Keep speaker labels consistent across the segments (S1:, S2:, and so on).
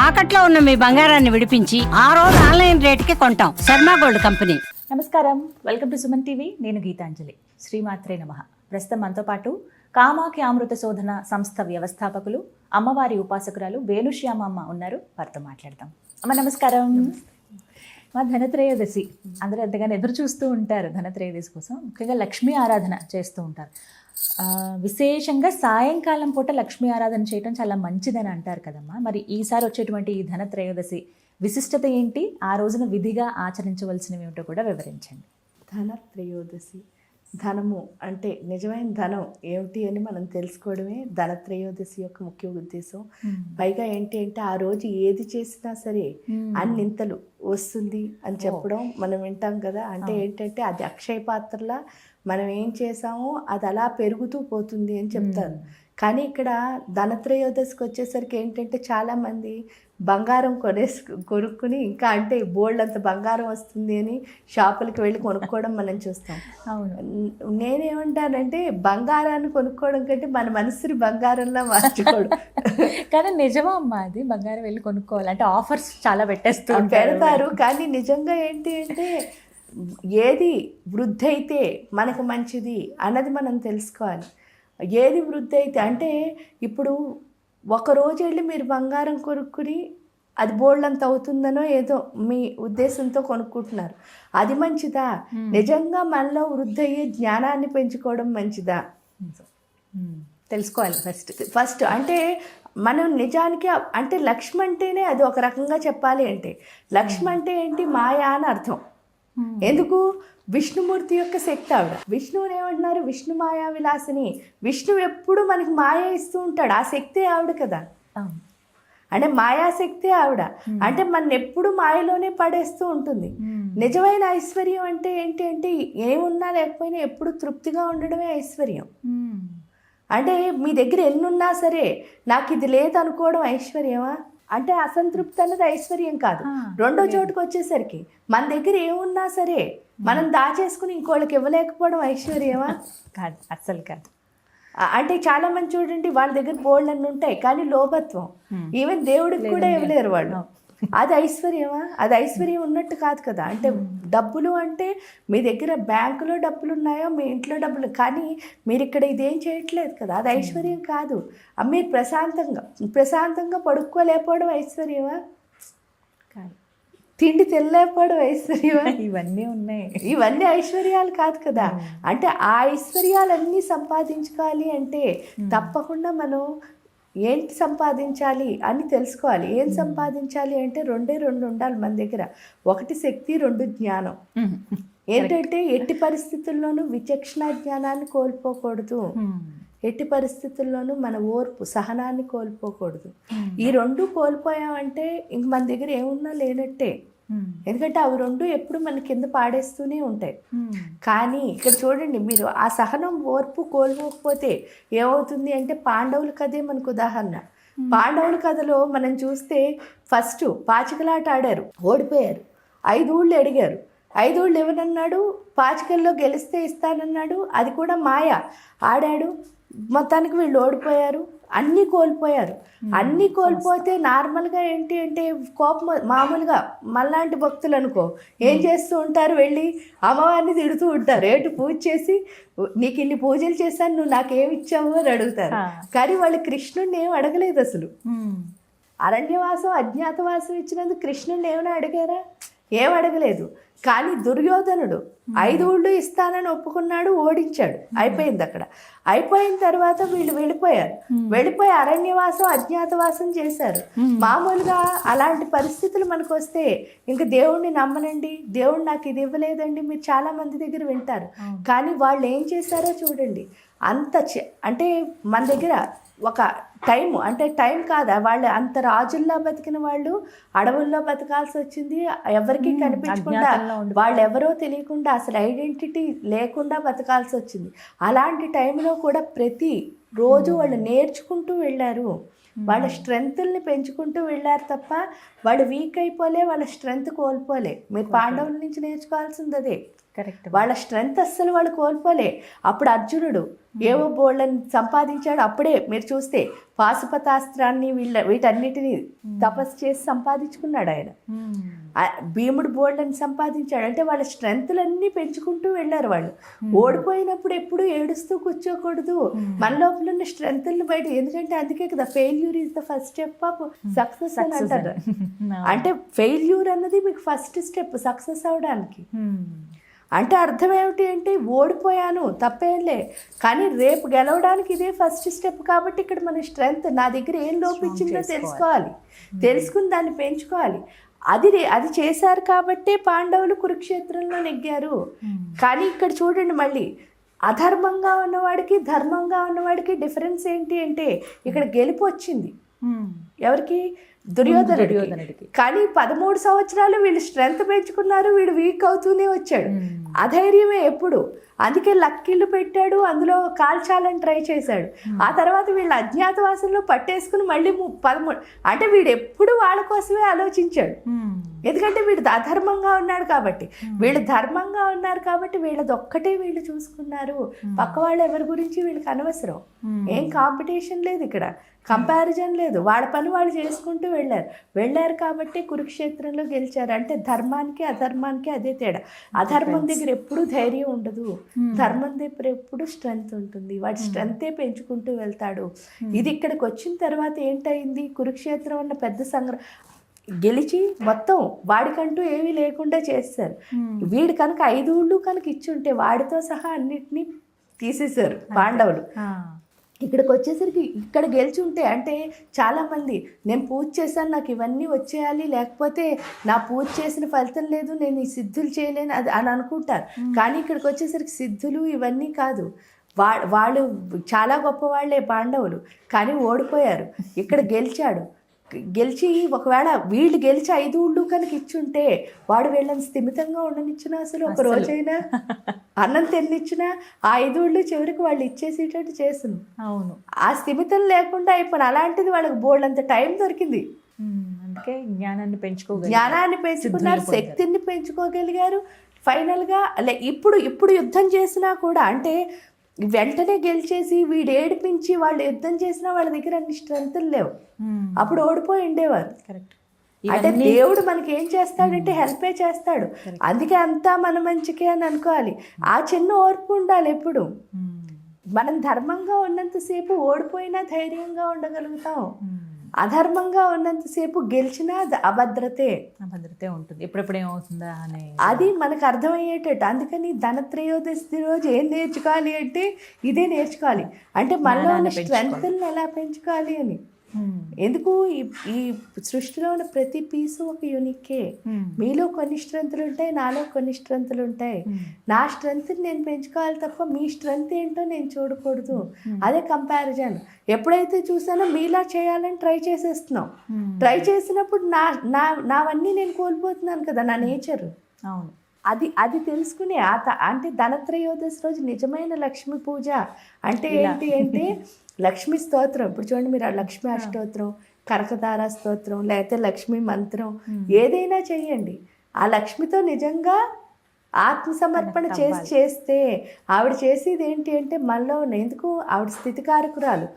S1: తాకట్లో ఉన్న మీ బంగారాన్ని విడిపించి ఆ రోజు ఆన్లైన్ రేటుకి కొంటాం. Sharma gold company.
S2: నమస్కారం, వెల్కమ్ టు సుమన్ టీవీ. నేను గీతాంజలి. శ్రీమాత్రే నమః. ప్రస్తుతం మనతో పాటు కామాఖ్య అమృత శోధన సంస్థ వ్యవస్థాపకులు, అమ్మవారి ఉపాసకురాలు వేణుశ్యామ అమ్మ ఉన్నారు. వారితో మాట్లాడదాం. అమ్మ నమస్కారం. మా ధనత్రయోదశి అందరూ ఎంతగానో ఎదురు చూస్తూ ఉంటారు. ధనత్రయోదశి కోసం ముఖ్యంగా లక్ష్మీ ఆరాధన చేస్తూ ఉంటారు. విశేషంగా సాయంకాలం పూట లక్ష్మీ ఆరాధన చేయడం చాలా మంచిదని అంటారు కదమ్మా. మరి ఈసారి వచ్చేటువంటి ఈ ధనత్రయోదశి విశిష్టత ఏంటి, ఆ రోజున విధిగా ఆచరించవలసినవి ఏమిటో కూడా వివరించండి.
S3: ధనత్రయోదశి, ధనము అంటే నిజమైన ధనం ఏమిటి అని మనం తెలుసుకోవడమే ధనత్రయోదశి యొక్క ముఖ్య ఉద్దేశం. పైగా ఏంటి అంటే ఆ రోజు ఏది చేసినా సరే అన్నింతలు వస్తుంది అని చెప్పడం మనం వింటాం కదా. అంటే ఏంటంటే అది అక్షయ పాత్రలా మనం ఏం చేసామో అది అలా పెరుగుతూ పోతుంది అని చెప్తారు. కానీ ఇక్కడ ధనత్రయోదశికి వచ్చేసరికి ఏంటంటే చాలామంది బంగారం కొనుక్కుని ఇంకా అంటే బోల్డ్ అంత బంగారం వస్తుంది అని షాపులకి వెళ్ళి కొనుక్కోవడం మనం చూస్తాం.
S2: అవును,
S3: నేనేమంటానంటే బంగారాన్ని కొనుక్కోవడం కంటే మన మనసుని బంగారంలా మార్చుకోవడం.
S2: కానీ నిజమా అమ్మా, అది బంగారం వెళ్ళి కొనుక్కోవాలి అంటే ఆఫర్స్ చాలా
S3: పెడతారు. కానీ నిజంగా ఏంటి అంటే ఏది వృద్ధి అయితే మనకు మంచిది అన్నది మనం తెలుసుకోవాలి. ఏది వృద్ధి అయితే అంటే ఇప్పుడు ఒకరోజు వెళ్ళి మీరు బంగారం కొనుక్కుని అది బోల్డ్ అంత అవుతుందనో ఏదో మీ ఉద్దేశంతో కొనుక్కుంటున్నారు. అది మంచిదా? నిజంగా మనలో వృద్ధి అయ్యే జ్ఞానాన్ని పెంచుకోవడం మంచిదా
S2: తెలుసుకోవాలి
S3: ఫస్ట్. అంటే మనం నిజానికి అంటే లక్ష్మి అంటేనే అది ఒక రకంగా చెప్పాలి అంటే లక్ష్మి అంటే ఏంటి? మాయా అని అర్థం. ఎందుకు? విష్ణుమూర్తి యొక్క శక్తి ఆవిడ. విష్ణువుని ఏమంటున్నారు? విష్ణు మాయా విలాసిని. విష్ణువు ఎప్పుడు మనకి మాయ ఇస్తూ ఉంటాడు. ఆ శక్తి ఆవిడ కదా. అంటే మాయాశక్తి ఆవిడ. అంటే మన ఎప్పుడు మాయలోనే పడేస్తూ ఉంటుంది. నిజమైన ఐశ్వర్యం అంటే ఏంటి అంటే ఏమున్నా లేకపోయినా ఎప్పుడు తృప్తిగా ఉండడమే ఐశ్వర్యం. అంటే మీ దగ్గర ఎన్నున్నా సరే నాకు ఇది లేదనుకోవడం ఐశ్వర్యమా? అంటే అసంతృప్తి అన్నది ఐశ్వర్యం కాదు. రెండో చోటుకు వచ్చేసరికి మన దగ్గర ఏమున్నా సరే మనం దాచేసుకుని ఇంకోళ్ళకి ఇవ్వలేకపోవడం ఐశ్వర్యమా?
S2: కాదు, అస్సలు కాదు.
S3: అంటే చాలా మంది చూడండి, వాళ్ళ దగ్గర బోల్డ్ అన్నీ ఉంటాయి కానీ లోభత్వం. ఈవెన్ దేవుడికి కూడా ఇవ్వలేరు వాళ్ళు. అది ఐశ్వర్యమా? అది ఐశ్వర్యం ఉన్నట్టు కాదు కదా. అంటే డబ్బులు అంటే మీ దగ్గర బ్యాంకులో డబ్బులు ఉన్నాయో మీ ఇంట్లో డబ్బులు, కానీ మీరు ఇక్కడ ఇదేం చేయట్లేదు కదా. అది ఐశ్వర్యం కాదు. మీరు ప్రశాంతంగా పడుకోలేకపోవడం ఐశ్వర్యమా?
S2: కాదు.
S3: తిండి తినలేకపోవడం ఐశ్వర్యమా?
S2: ఇవన్నీ ఉన్నాయి.
S3: ఇవన్నీ ఐశ్వర్యాలు కాదు కదా. అంటే ఆ ఐశ్వర్యాలన్నీ సంపాదించుకోవాలి అంటే తప్పకుండా మనం ఏంటి సంపాదించాలి అని తెలుసుకోవాలి. ఏం సంపాదించాలి అంటే రెండే ఉండాలి మన దగ్గర. ఒకటి శక్తి, రెండు జ్ఞానం. ఏంటంటే ఎట్టి పరిస్థితుల్లోనూ విచక్షణ జ్ఞానాన్ని కోల్పోకూడదు. ఎట్టి పరిస్థితుల్లోనూ మన ఓర్పు, సహనాన్ని కోల్పోకూడదు. ఈ రెండు కోల్పోయామంటే ఇంక మన దగ్గర ఏమున్నా లేనట్టే. ఎందుకంటే అవి రెండు ఎప్పుడు మన కింద పాడేస్తూనే ఉంటాయి. కానీ ఇక్కడ చూడండి, మీరు ఆ సహనం, ఓర్పు కోల్పోకపోతే ఏమవుతుంది అంటే పాండవుల కథే మనకు ఉదాహరణ. పాండవుల కథలో మనం చూస్తే ఫస్ట్ పాచికలాట ఆడారు, ఓడిపోయారు. 5 ఊళ్ళు అడిగారు, 5 ఊళ్ళు ఇవ్వనన్నాడు. పాచికల్లో గెలిస్తే ఇస్తానన్నాడు, అది కూడా మాయ. ఆడాడు, మొత్తానికి వీళ్ళు ఓడిపోయారు, అన్నీ కోల్పోయారు. అన్నీ కోల్పోతే నార్మల్గా ఏంటి అంటే కోపం. మామూలుగా మళ్ళాంటి భక్తులు అనుకో ఏం చేస్తూ ఉంటారు? వెళ్ళి అమ్మవారిని తిడుతూ ఉంటారు. ఏంటి పూజ చేసి నీకు ఇన్ని పూజలు చేశాను, నువ్వు నాకేమి ఇచ్చావు అని అడుగుతారు. కానీ వాళ్ళు కృష్ణుడిని ఏం అడగలేదు అసలు. అరణ్యవాసం, అజ్ఞాతవాసం ఇచ్చినందుకు కృష్ణుడిని ఏమైనా అడిగారా? ఏం అడగలేదు. కానీ దుర్యోధనుడు 5 ఊళ్ళు ఇస్తానని ఒప్పుకున్నాడు, ఓడించాడు, అయిపోయింది అక్కడ. అయిపోయిన తర్వాత వీళ్ళు వెళ్ళిపోయి అరణ్యవాసం, అజ్ఞాతవాసం చేశారు. మామూలుగా అలాంటి పరిస్థితులు మనకు వస్తే ఇంకా దేవుణ్ణి నమ్మనండి, దేవుడు నాకు ఇది ఇవ్వలేదండి మీరు చాలా మంది దగ్గర వింటారు. కానీ వాళ్ళు ఏం చేశారో చూడండి. అంటే మన దగ్గర ఒక టైం, అంటే టైం కాదా, వాళ్ళు అంత రాజుల్లో బతికిన వాళ్ళు అడవుల్లో బతకాల్సి వచ్చింది. ఎవరికి కనిపించకుండా, వాళ్ళు ఎవరో తెలియకుండా, అసలు ఐడెంటిటీ లేకుండా బతకాల్సి వచ్చింది. అలాంటి టైంలో కూడా ప్రతి రోజు వాళ్ళు నేర్చుకుంటూ వెళ్ళారు. వాళ్ళ స్ట్రెంగ్త్ని పెంచుకుంటూ వెళ్ళారు తప్ప వాళ్ళు వీక్ అయిపోలే, వాళ్ళ స్ట్రెంగ్త్ కోల్పోలే. మీరు పాండవుల నుంచి నేర్చుకోవాల్సింది అదే.
S2: కరెక్ట్.
S3: వాళ్ళ స్ట్రెంగ్త్ అస్సలు వాళ్ళు కోల్పోలే. అప్పుడు అర్జునుడు ఏవో బోళ్ళని సంపాదించాడు. అప్పుడే మీరు చూస్తే పాశుపతాస్త్రాన్ని వీటన్నిటిని తపస్సు చేసి సంపాదించుకున్నాడు ఆయన. భీముడు బోళ్ళని సంపాదించాడు. అంటే వాళ్ళ స్ట్రెంగ్త్లన్నీ పెంచుకుంటూ వెళ్ళారు వాళ్ళు. ఓడిపోయినప్పుడు ఎప్పుడు ఏడుస్తూ కూర్చోకూడదు, మన లోపల ఉన్న స్ట్రెంగ్త్లను బయట. ఎందుకంటే అందుకే కదా failure is the first step of success అని అంటారు. అంటే ఫెయిల్యూర్ అన్నది మీకు ఫస్ట్ స్టెప్ సక్సెస్ అవడానికి. అంటే అర్థం ఏమిటి అంటే ఓడిపోయాను తప్పేంలే, కానీ రేపు గెలవడానికి ఇదే ఫస్ట్ స్టెప్. కాబట్టి ఇక్కడ మన స్ట్రెంగ్త్, నా దగ్గర ఏం లోపించిందో తెలుసుకోవాలి, తెలుసుకుని దాన్ని పెంచుకోవాలి. అది చేశారు కాబట్టే పాండవులు కురుక్షేత్రంలో నెగ్గారు. కానీ ఇక్కడ చూడండి మళ్ళీ అధర్మంగా ఉన్నవాడికి ధర్మంగా ఉన్నవాడికి డిఫరెన్స్ ఏంటి అంటే ఇక్కడ గెలుపు వచ్చింది ఎవరికి? దుర్యోధనుడికి. కానీ 13 సంవత్సరాలు వీళ్ళు స్ట్రెంగ్త్ పెంచుకున్నారు, వీడు వీక్ అవుతూనే వచ్చాడు. అధైర్యమే ఎప్పుడు. అందుకే లక్కీళ్ళు పెట్టాడు, అందులో కాల్చాలని ట్రై చేశాడు. ఆ తర్వాత వీళ్ళు అజ్ఞాతవాసంలో పట్టేసుకుని మళ్ళీ 13 అంటే వీడు ఎప్పుడు వాళ్ళ కోసమే ఆలోచించాడు. ఎందుకంటే వీడు అధర్మంగా ఉన్నాడు కాబట్టి. వీళ్ళు ధర్మంగా ఉన్నారు కాబట్టి వీళ్ళది ఒక్కటే వీళ్ళు చూసుకున్నారు. పక్క వాళ్ళు ఎవరి గురించి వీళ్ళకి అనవసరం. ఏం కాంపిటీషన్ లేదు ఇక్కడ, కంపారిజన్ లేదు. వాళ్ళ పని వాళ్ళు చేసుకుంటూ వెళ్ళారు కాబట్టి కురుక్షేత్రంలో గెలిచారు. అంటే ధర్మానికి అధర్మానికి అదే తేడా. అధర్మం దగ్గర ఎప్పుడు ధైర్యం ఉండదు, ధర్మం దగ్గర ఎప్పుడు స్ట్రెంగ్త్ ఉంటుంది. వాడి స్ట్రెంగ్తే పెంచుకుంటూ వెళ్తాడు. ఇది ఇక్కడికి వచ్చిన తర్వాత ఏంటయింది? కురుక్షేత్రం అన్న పెద్ద సంగ్రహం గెలిచి మొత్తం వాడికంటూ ఏమీ లేకుండా చేస్తారు. వీడు కనుక 5 ఊళ్ళు కనుక ఇచ్చుంటే వాడితో సహా అన్నిటినీ తీసేశారు పాండవులు. ఇక్కడికి వచ్చేసరికి ఇక్కడ గెలిచి ఉంటే, అంటే చాలామంది నేను పూజ చేశాను నాకు ఇవన్నీ వచ్చేయాలి, లేకపోతే నా పూజ చేసిన ఫలితం లేదు, నేను ఈ సిద్ధులు చేయలేను అది అని అనుకుంటారు. కానీ ఇక్కడికి వచ్చేసరికి సిద్ధులు ఇవన్నీ కాదు. వాళ్ళు చాలా గొప్పవాళ్లే పాండవులు, కానీ ఓడిపోయారు. ఇక్కడ గెలిచి ఒకవేళ వీళ్ళు గెలిచి 5 ఊళ్ళు కనుక ఇచ్చుంటే వాడు వీళ్ళని స్థిమితంగా ఉండనిచ్చినా, అసలు ఒక రోజైనా అన్నం తిన్నిచ్చినా ఆ 5 ఊళ్ళు చివరికి వాళ్ళు ఇచ్చేసేటట్టు చేస్తును. అవును, ఆ స్థిమితం లేకుండా అయిపోయిన. అలాంటిది వాళ్ళకి బోల్డంత టైం దొరికింది.
S2: అందుకే జ్ఞానాన్ని
S3: పెంచుకున్నారు, శక్తిని పెంచుకోగలిగారు. ఫైనల్గా ఇప్పుడు యుద్ధం చేసినా కూడా, అంటే వెంటనే గెలిచేసి వీడు ఏడిపించి వాళ్ళు యుద్ధం చేసినా వాళ్ళ దగ్గర అన్ని స్ట్రెంగ్త్లు లేవు. అప్పుడు ఓడిపోయి ఉండేవారు. అంటే దేవుడు మనకి ఏం చేస్తాడంటే హెల్పే చేస్తాడు. అందుకే అంతా మన మంచికే అని అనుకోవాలి. ఆ చిన్న ఓర్పు ఉండాలి ఎప్పుడు. మనం ధర్మంగా ఉన్నంతసేపు ఓడిపోయినా ధైర్యంగా ఉండగలుగుతాం. అధర్మంగా ఉన్నంతసేపు గెలిచినా అభద్రతే
S2: ఉంటుంది. ఎప్పుడెప్పుడు ఏమవుతుందా అని
S3: అది మనకు అర్థమయ్యేటట్టు. అందుకని ధనత్రయోదశి రోజు ఏం నేర్చుకోవాలి అంటే ఇదే నేర్చుకోవాలి. అంటే మనలో ఉన్న స్ట్రెంగ్త్ని ఎలా పెంచుకోవాలి అని. ఎందుకు ఈ సృష్టిలో ఉన్న ప్రతి పీసు ఒక యూనిక్కే. మీలో కొన్ని స్ట్రెంగ్త్లు ఉంటాయి, నాలో కొన్ని స్ట్రెంగ్త్లు ఉంటాయి. నా స్ట్రెంగ్త్ని నేను పెంచుకోవాలి తప్ప మీ స్ట్రెంగ్త్ ఏంటో నేను చూడకూడదు. అదే కంపారిజన్. ఎప్పుడైతే చూసానో మీలా చేయాలని ట్రై చేసేస్తున్నాం. ట్రై చేసినప్పుడు నావన్నీ నేను కోల్పోతున్నాను కదా, నా నేచర్.
S2: అవును,
S3: అది తెలుసుకుని అంటే ధనత్రయోదశి రోజు నిజమైన లక్ష్మీ పూజ అంటే ఏంటి అంటే లక్ష్మీ స్తోత్రం. ఇప్పుడు చూడండి మీరు, లక్ష్మీ అష్టోత్రం, కనకదార స్తోత్రం, లేకపోతే లక్ష్మీ మంత్రం ఏదైనా చెయ్యండి. ఆ లక్ష్మితో నిజంగా ఆత్మసమర్పణ చేస్తే ఆవిడ చేసేది ఏంటి అంటే మనలో ఎందుకు ఆవిడ స్థితికారకురాలు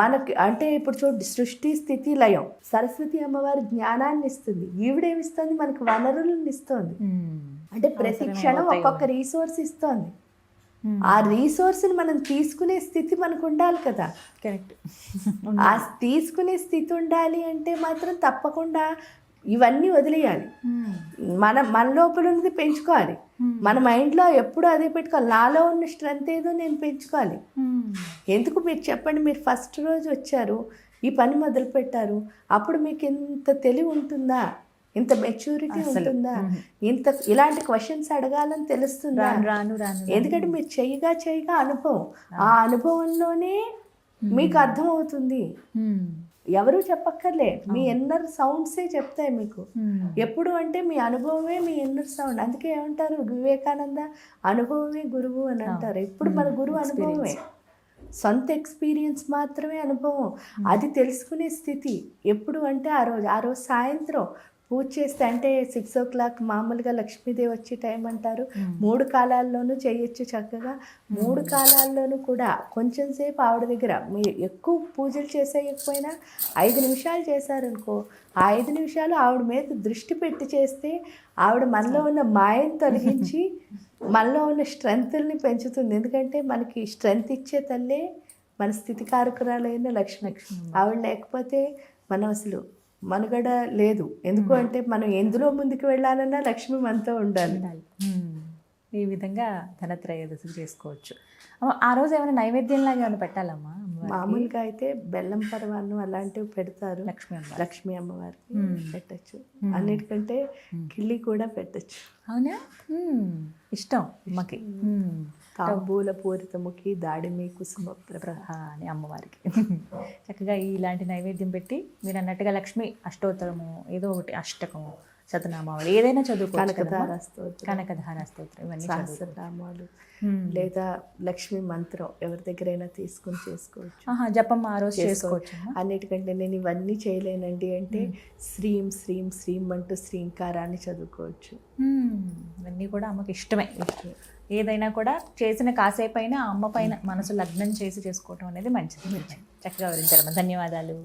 S3: మనకి. అంటే ఇప్పుడు చూడండి, సృష్టి స్థితి లయం. సరస్వతి అమ్మవారి జ్ఞానాన్ని ఇస్తుంది, ఈవిడేమిస్తుంది మనకి వనరులను ఇస్తుంది. అంటే ప్రతి క్షణం ఒక్కొక్క రీసోర్స్ ఇస్తుంది. ఆ రీసోర్స్ని మనం తీసుకునే స్థితి మనకు ఉండాలి కదా.
S2: కరెక్ట్.
S3: ఆ తీసుకునే స్థితి ఉండాలి అంటే మాత్రం తప్పకుండా ఇవన్నీ వదిలేయాలి. మన లోపల ఉన్నది పెంచుకోవాలి. మన మైండ్లో ఎప్పుడూ అదే పెట్టుకోవాలి. నాలో ఉన్న స్ట్రెంగ్త్ ఏదో నేను పెంచుకోవాలి. ఎందుకు మీరు చెప్పండి, మీరు ఫస్ట్ రోజు వచ్చారు, ఈ పని మొదలు పెట్టారు, అప్పుడు మీకు ఇంత తెలివి ఉంటుందా, ఇంత మెచ్యూరిటీ ఉంటుందా, ఇలాంటి క్వశ్చన్స్ అడగాలని తెలుస్తుందా? ఎందుకంటే మీరు చేయగా అనుభవం, ఆ అనుభవంలోనే మీకు అర్థమవుతుంది. ఎవరు చెప్పక్కర్లే, మీ ఇన్నర్ సౌండ్సే చెప్తాయి మీకు. ఎప్పుడు అంటే మీ అనుభవమే మీ ఇన్నర్ సౌండ్. అందుకే ఏమంటారు వివేకానంద, అనుభవమే గురువు అని అంటారు. ఎప్పుడు మన గురువు అనుభవమే, సొంత ఎక్స్పీరియన్స్ మాత్రమే అనుభవం. అది తెలుసుకునే స్థితి ఎప్పుడు అంటే ఆ రోజు సాయంత్రం పూజ చేస్తే అంటే 6 o'clock మామూలుగా లక్ష్మీదేవి వచ్చే టైం అంటారు. 3 కాలాల్లోనూ చేయొచ్చు చక్కగా. 3 కాలాల్లోనూ కూడా కొంచెం సేపు ఆవిడ దగ్గర మీరు ఎక్కువ పూజలు చేసేయకపోయినా 5 నిమిషాలు చేశారనుకో, ఆ 5 నిమిషాలు ఆవిడ మీద దృష్టి పెట్టి చేస్తే ఆవిడ మనలో ఉన్న మాయను తొలగించి మనలో ఉన్న స్ట్రెంగ్త్ని పెంచుతుంది. ఎందుకంటే మనకి స్ట్రెంగ్త్ ఇచ్చే తల్లే మన స్థితికారకురాలైన లక్ష్మి. ఆవిడ లేకపోతే మనం అసలు మనుగడ లేదు. ఎందుకు అంటే మనం ఎందులో ముందుకు వెళ్ళాలన్నా లక్ష్మి మనతో ఉండాలి.
S2: ఈ విధంగా ధనత్రయోదశి చేసుకోవచ్చు. ఆ రోజు ఏమైనా నైవేద్యంలాగా ఏమైనా పెట్టాలమ్మా?
S3: మామూలుగా అయితే బెల్లం పరమాన్నం అలాంటివి పెడతారు.
S2: లక్ష్మీ
S3: అమ్మవారికి పెట్టచ్చు. అన్నిటికంటే కిళ్ళి కూడా పెట్టచ్చు.
S2: అవునా? ఇష్టం అమ్మకి.
S3: తాంబూల పూరితముకి దాడిమి కుసుమ
S2: ప్రభ అని అమ్మవారికి చక్కగా ఇలాంటి నైవేద్యం పెట్టి మీరు అన్నట్టుగా లక్ష్మి అష్టోత్తరము ఏదో ఒకటి అష్టకము శతనామావళి ఏదైనా చదువుకోవచ్చు. కనకధార స్తోత్రం ఇవన్నీ
S3: సహస్రనామాలు లేదా లక్ష్మీ మంత్రం ఎవరి దగ్గరైనా తీసుకుని చేసుకోవచ్చు.
S2: జపం ఆ రోజు చేసుకోవచ్చు.
S3: అన్నిటికంటే నేను ఇవన్నీ చేయలేనండి అంటే శ్రీం శ్రీం శ్రీం అంటూ శ్రీంకారాన్ని చదువుకోవచ్చు.
S2: ఇవన్నీ కూడా అమ్మకి ఇష్టమే. ఏదైనా కూడా చేసిన కాసేపు అయినా అమ్మ పైన మనసు లగ్నం చేసి చేసుకోవటం అనేది మంచిది. చక్కగా వివరించారమ్మా. ధన్యవాదాలు.